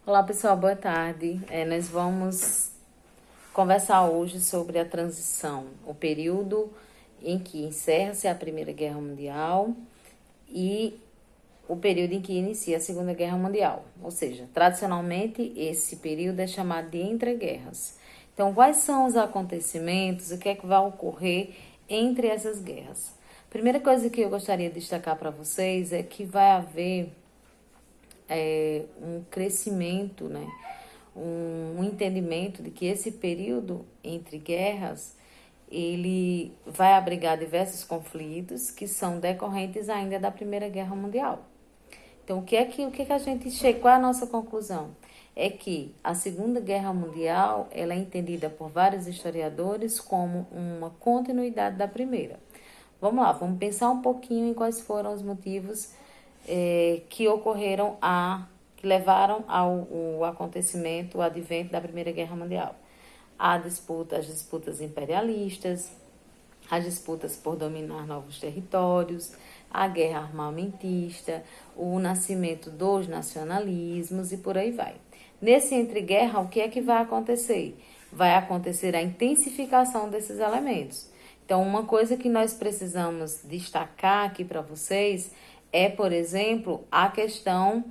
Olá pessoal, boa tarde. Nós vamos conversar hoje sobre a transição, o período em que encerra-se a Primeira Guerra Mundial e o período em que inicia a Segunda Guerra Mundial. Ou seja, tradicionalmente esse período é chamado de entreguerras. Então, quais são os acontecimentos, o que é que vai ocorrer entre essas guerras? Primeira coisa que eu gostaria de destacar para vocês é que vai haver um crescimento, né? Um entendimento de que esse período entre guerras ele vai abrigar diversos conflitos que são decorrentes ainda da Primeira Guerra Mundial. Então, o que a gente chega? Qual é a nossa conclusão? É que a Segunda Guerra Mundial ela é entendida por vários historiadores como uma continuidade da Primeira. Vamos lá, vamos pensar um pouquinho em quais foram os motivos que ocorreram que levaram ao acontecimento, o advento da Primeira Guerra Mundial. As disputas imperialistas, as disputas por dominar novos territórios, a guerra armamentista, o nascimento dos nacionalismos e por aí vai. Nesse entre-guerra, o que é que vai acontecer? Vai acontecer a intensificação desses elementos. Então, uma coisa que nós precisamos destacar aqui para vocês é, por exemplo, a questão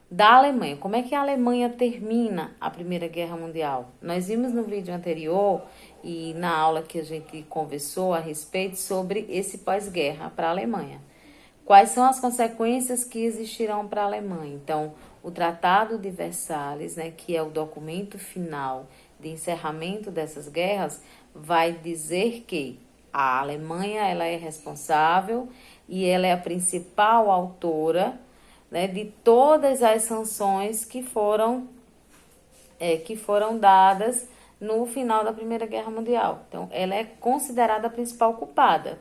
da Alemanha. Como é que a Alemanha termina a Primeira Guerra Mundial? Nós vimos no vídeo anterior e na aula que a gente conversou a respeito sobre esse pós-guerra para a Alemanha. Quais são as consequências que existirão para a Alemanha? Então, o Tratado de Versalhes, né, que é o documento final de encerramento dessas guerras, vai dizer que a Alemanha ela é responsável e ela é a principal autora, né, de todas as sanções que foram dadas no final da Primeira Guerra Mundial. Então, ela é considerada a principal culpada.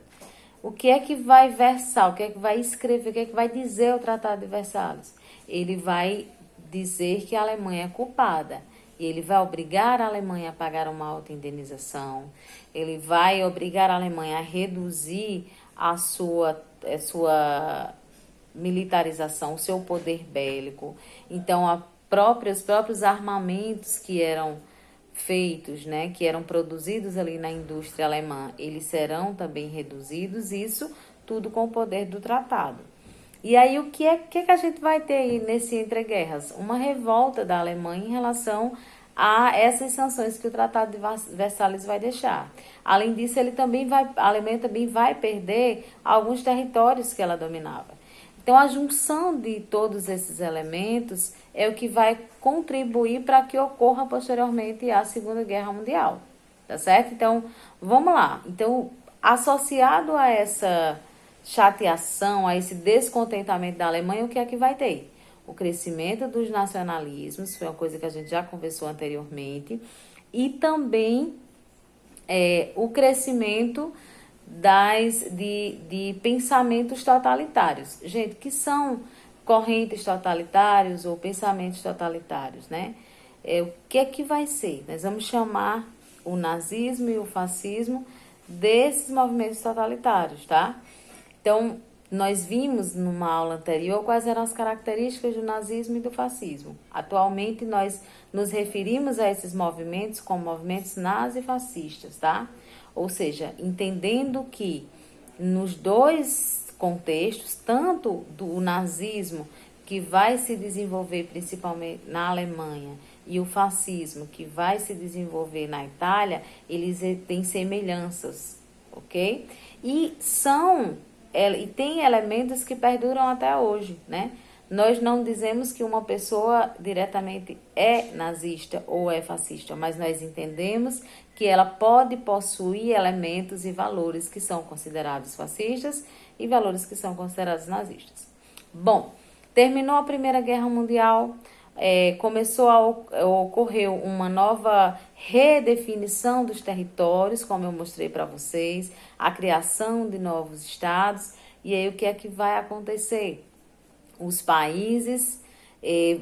O que é que vai versar, o que é que vai escrever, o que é que vai dizer o Tratado de Versalhes? Ele vai dizer que a Alemanha é culpada. E ele vai obrigar a Alemanha a pagar uma alta indenização. Ele vai obrigar a Alemanha a reduzir a sua militarização, o seu poder bélico. Então, os próprios armamentos que eram feitos, né, que eram produzidos ali na indústria alemã, eles serão também reduzidos, isso tudo com o poder do tratado. E aí o que a gente vai ter aí nesse entreguerras? Uma revolta da Alemanha em relação a essas sanções que o Tratado de Versalhes vai deixar. Além disso, a Alemanha também vai perder alguns territórios que ela dominava. Então, a junção de todos esses elementos é o que vai contribuir para que ocorra posteriormente a Segunda Guerra Mundial, tá certo? Então, vamos lá. Então, associado a essa chateação, a esse descontentamento da Alemanha, o que é que vai ter? O crescimento dos nacionalismos, foi uma coisa que a gente já conversou anteriormente, e também o crescimento de pensamentos totalitários. Gente, que são correntes totalitários ou pensamentos totalitários, né? O que é que vai ser? Nós vamos chamar o nazismo e o fascismo desses movimentos totalitários, tá? Então, nós vimos numa aula anterior quais eram as características do nazismo e do fascismo. Atualmente, nós nos referimos a esses movimentos como movimentos nazifascistas, tá? Ou seja, entendendo que nos dois contextos, tanto do nazismo, que vai se desenvolver principalmente na Alemanha, e o fascismo, que vai se desenvolver na Itália, eles têm semelhanças, ok? E tem elementos que perduram até hoje, né? Nós não dizemos que uma pessoa diretamente é nazista ou é fascista, mas nós entendemos que ela pode possuir elementos e valores que são considerados fascistas e valores que são considerados nazistas. Bom, terminou a Primeira Guerra Mundial, começou a ocorrer uma nova redefinição dos territórios, como eu mostrei para vocês, a criação de novos estados. E aí o que é que vai acontecer? Os países,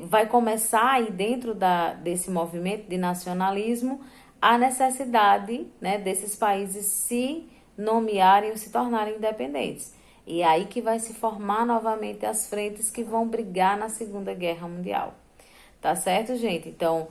vai começar aí dentro desse movimento de nacionalismo a necessidade, né, desses países se nomearem ou se tornarem independentes. E é aí que vai se formar novamente as frentes que vão brigar na Segunda Guerra Mundial. tá certo, gente? Então,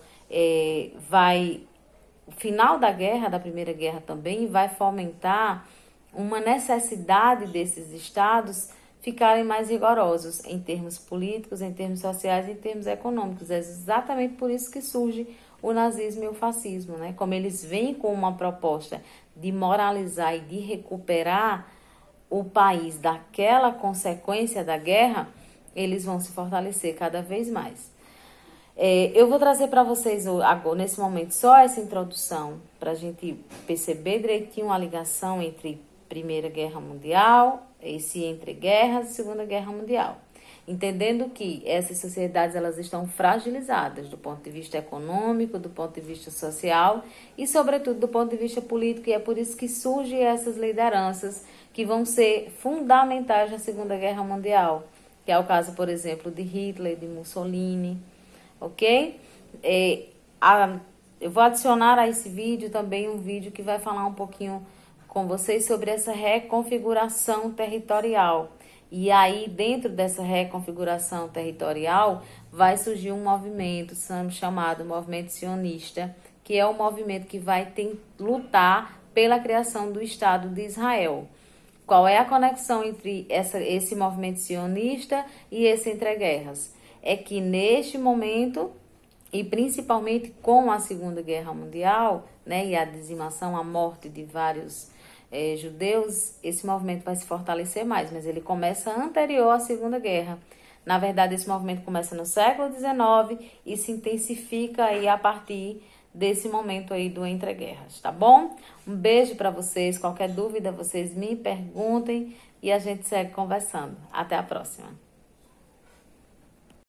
o final da guerra, da Primeira Guerra também, vai fomentar uma necessidade desses estados ficarem mais rigorosos em termos políticos, em termos sociais, em termos econômicos. É exatamente por isso que surge o nazismo e o fascismo, né? Como eles vêm com uma proposta de moralizar e de recuperar o país daquela consequência da guerra, eles vão se fortalecer cada vez mais. Eu vou trazer para vocês agora, nesse momento, só essa introdução, para a gente perceber direitinho a ligação entre Primeira Guerra Mundial, esse entre guerras e Segunda Guerra Mundial. Entendendo que essas sociedades elas estão fragilizadas do ponto de vista econômico, do ponto de vista social e, sobretudo, do ponto de vista político. E é por isso que surgem essas lideranças que vão ser fundamentais na Segunda Guerra Mundial, que é o caso, por exemplo, de Hitler, de Mussolini, ok? Eu vou adicionar a esse vídeo também um vídeo que vai falar um pouquinho com vocês sobre essa reconfiguração territorial. E aí, dentro dessa reconfiguração territorial, vai surgir um movimento chamado Movimento Sionista, que é o movimento que vai lutar pela criação do Estado de Israel. Qual é a conexão entre esse movimento sionista e esse entreguerras? É que neste momento, e principalmente com a Segunda Guerra Mundial, né, e a dizimação, a morte de vários judeus, esse movimento vai se fortalecer mais, mas ele começa anterior à Segunda Guerra. Na verdade, esse movimento começa no século XIX e se intensifica aí a partir desse momento aí do entreguerras, tá bom? Um beijo para vocês, qualquer dúvida vocês me perguntem e a gente segue conversando. Até a próxima.